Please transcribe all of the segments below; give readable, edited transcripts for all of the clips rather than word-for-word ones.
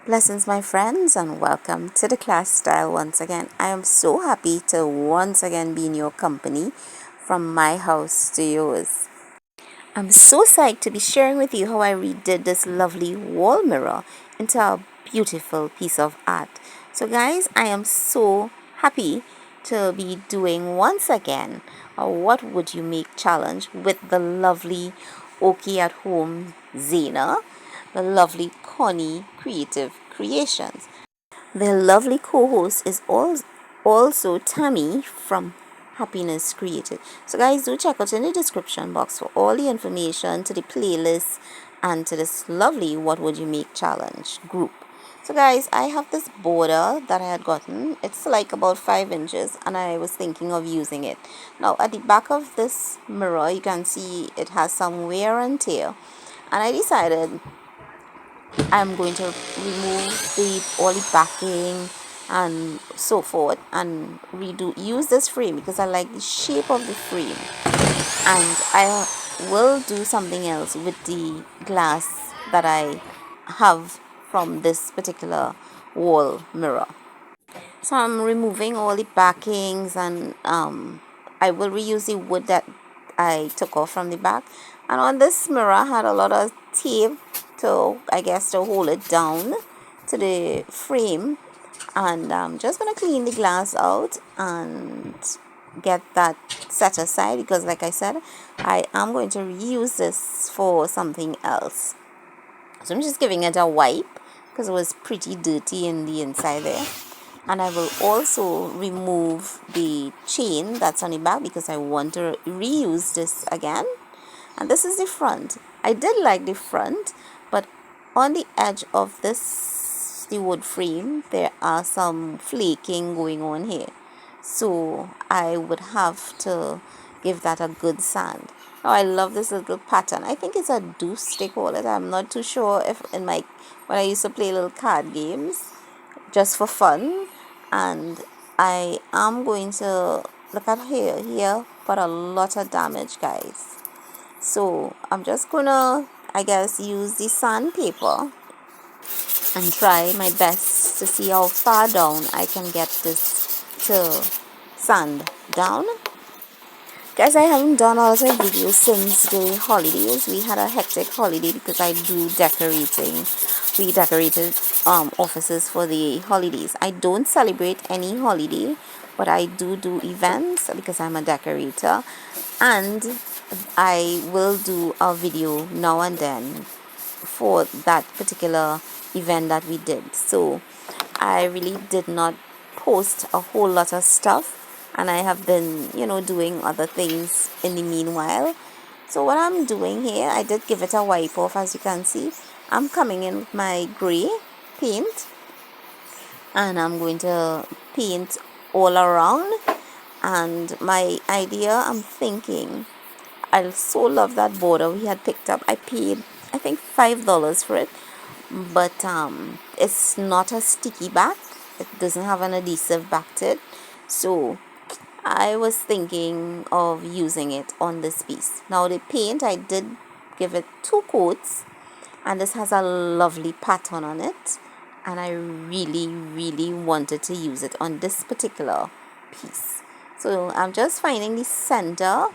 Blessings, my friends, and welcome to Theclastyle once again. I am so happy to once again be in your company from my house to yours. I'm so psyched to be sharing with you how I redid this lovely wall mirror into a beautiful piece of art. So, guys, I am so happy to be doing once again a What Would You Make challenge with the lovely Oki at Home Zena, the lovely Connie Creative Creations. The lovely co-host is also Tammy from Happiness Creative. So guys, do check out in the description box for all the information to the playlist and to this lovely What Would You Make challenge group. So guys, I have this border that I had gotten. It's like about 5 inches and I was thinking of using it. Now at the back of this mirror, you can see it has some wear and tear. And I decided I'm going to remove all the backing and so forth and use this frame because I like the shape of the frame, and I will do something else with the glass that I have from this particular wall mirror. So I'm removing all the backings, and I will reuse the wood that I took off from the back. And on this mirror I had a lot of tape to, I guess, to hold it down to the frame. And I'm just gonna clean the glass out and get that set aside because, like I said, I am going to reuse this for something else. So I'm just giving it a wipe because it was pretty dirty in the inside there. And I will also remove the chain that's on the back because I want to reuse this again. And this is the front. I did like the front, but on the edge of the wood frame there are some flaking going on here, so I would have to give that a good sand. Now I love this little pattern. I think it's a deuce they call it. I'm not too sure if when I used to play little card games just for fun. And I am going to look at here but a lot of damage, guys. So I'm just gonna, I guess, use the sandpaper and try my best to see how far down I can get this to sand down. Guys, I haven't done all of my videos since the holidays. We had a hectic holiday because I do decorating. We decorated offices for the holidays. I don't celebrate any holiday, but I do events because I'm a decorator, and I will do a video now and then for that particular event that we did. So I really did not post a whole lot of stuff, and I have been, doing other things in the meanwhile. So what I'm doing here, I did give it a wipe off. As you can see, I'm coming in with my gray paint and I'm going to paint all around. And my idea, I'm thinking, I so love that border we had picked up. I paid, I think, $5 for it, but it's not a sticky back. It doesn't have an adhesive back to it, so I was thinking of using it on this piece. Now the paint, I did give it 2 coats, and this has a lovely pattern on it, and I really wanted to use it on this particular piece. So I'm just finding the center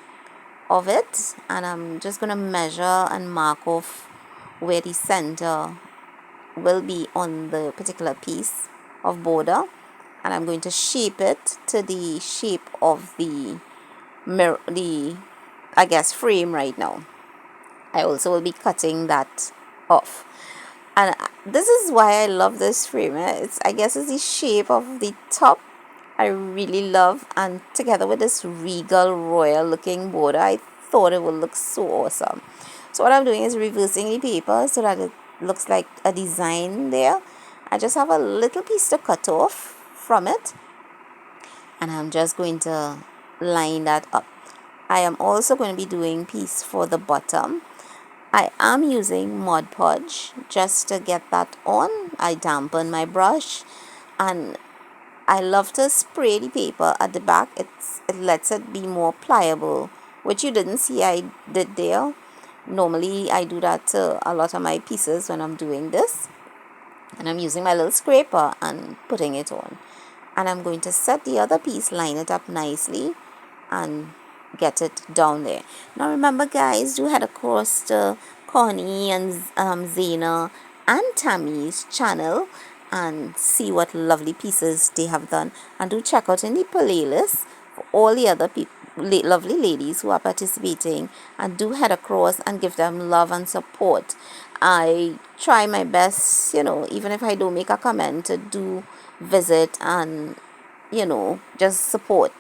of it, and I'm just going to measure and mark off where the center will be on the particular piece of border, and I'm going to shape it to the shape of the mirror, I guess, frame right now. I also will be cutting that off, and this is why I love this frame. I guess it's the shape of the top I really love, and together with this regal royal looking border, I thought it would look so awesome. So what I'm doing is reversing the paper so that it looks like a design there. I just have a little piece to cut off from it, and I'm just going to line that up. I am also going to be doing piece for the bottom. I am using Mod Podge just to get that on. I dampen my brush, and I love to spray the paper at the back. It lets it be more pliable, which you didn't see I did there. Normally I do that to a lot of my pieces when I'm doing this. And I'm using my little scraper and putting it on. And I'm going to set the other piece, line it up nicely, and get it down there. Now remember guys, do head across to Connie and Zena and Tammy's channel and see what lovely pieces they have done, and do check out in the playlist for all the other lovely ladies who are participating, and do head across and give them love and support. I try my best, even if I don't make a comment, to do visit and just support.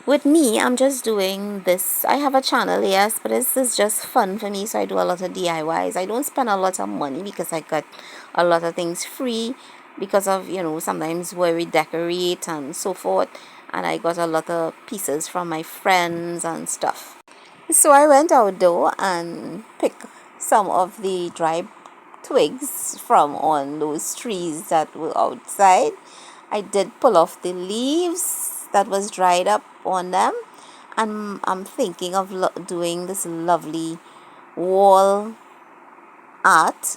With me, I'm just doing this. I have a channel, yes, but this is just fun for me, so I do a lot of DIYs. I don't spend a lot of money because I got a lot of things free because of, sometimes where we decorate and so forth. And I got a lot of pieces from my friends and stuff. So I went outdoor and picked some of the dry twigs from on those trees that were outside. I did pull off the leaves that was dried up on them, and I'm thinking of doing this lovely wall art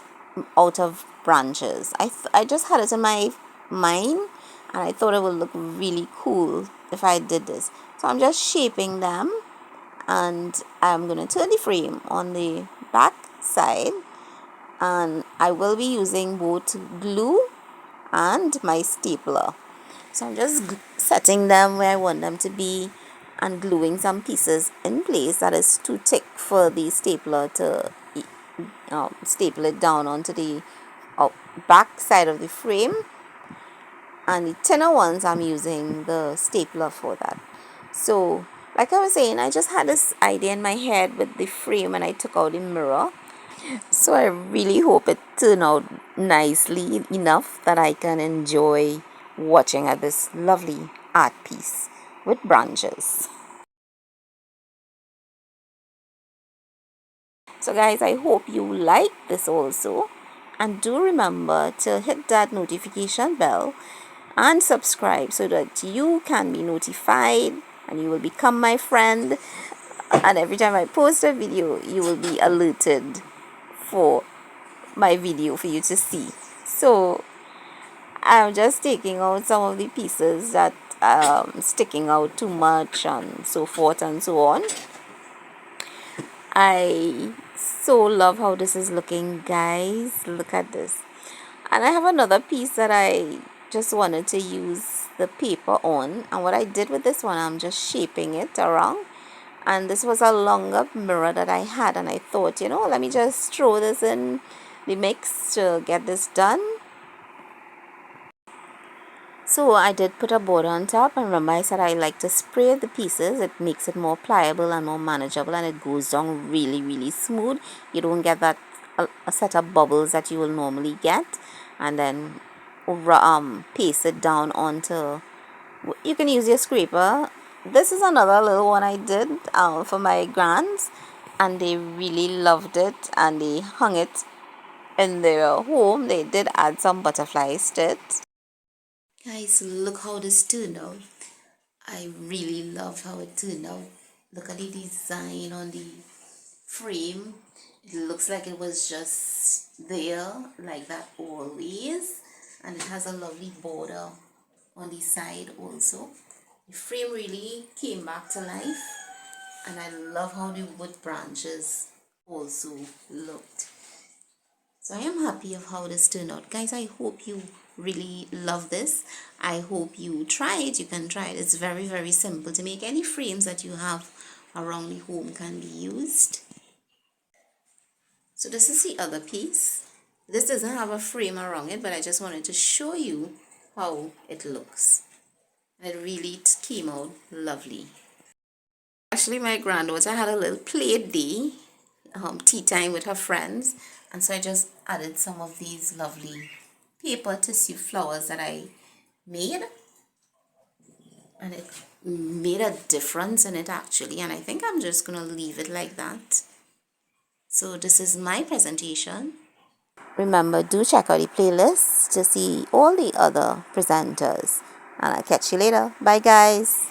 out of branches. I just had it in my mind, and I thought it would look really cool if I did this. So I'm just shaping them, and I'm going to turn the frame on the back side, and I will be using both glue and my stapler. So I'm just setting them where I want them to be and gluing some pieces in place that is too thick for the stapler to staple it down onto the back side of the frame, and the thinner ones I'm using the stapler for that. So like I was saying, I just had this idea in my head with the frame, and I took out the mirror. So I really hope it turned out nicely enough that I can enjoy watching at this lovely art piece with branches. So guys, I hope you like this also, and do remember to hit that notification bell and subscribe so that you can be notified and you will become my friend, and every time I post a video you will be alerted for my video for you to see. So I'm just taking out some of the pieces that sticking out too much and so forth and so on. I so love how this is looking, guys. Look at this. And I have another piece that I just wanted to use the paper on, and what I did with this one, I'm just shaping it around. And this was a longer mirror that I had, and I thought, let me just throw this in the mix to get this done. So I did put a border on top, and remember I said I like to spray the pieces. It makes it more pliable and more manageable, and it goes down really smooth. You don't get that a set of bubbles that you will normally get. And then paste it down onto, you can use your scraper. This is another little one I did for my grands, and they really loved it, and they hung it in their home. They did add some butterflies to it. Guys, look how this turned out. I really love how it turned out. Look at the design on the frame. It looks like it was just there like that always, and it has a lovely border on the side also. The frame really came back to life, and I love how the wood branches also looked. So I am happy of how this turned out. Guys, I hope you really love this. I hope you try it. You can try it. It's very simple to make. Any frames that you have around the home can be used. So this is the other piece. This doesn't have a frame around it, but I just wanted to show you how it looks. It really came out lovely. Actually, my granddaughter had a little play day, tea time with her friends, and so I just added some of these lovely paper tissue flowers that I made, and it made a difference in it actually, and I think I'm just gonna leave it like that. So this is my presentation. Remember, do check out the playlist to see all the other presenters, and I'll catch you later. Bye guys.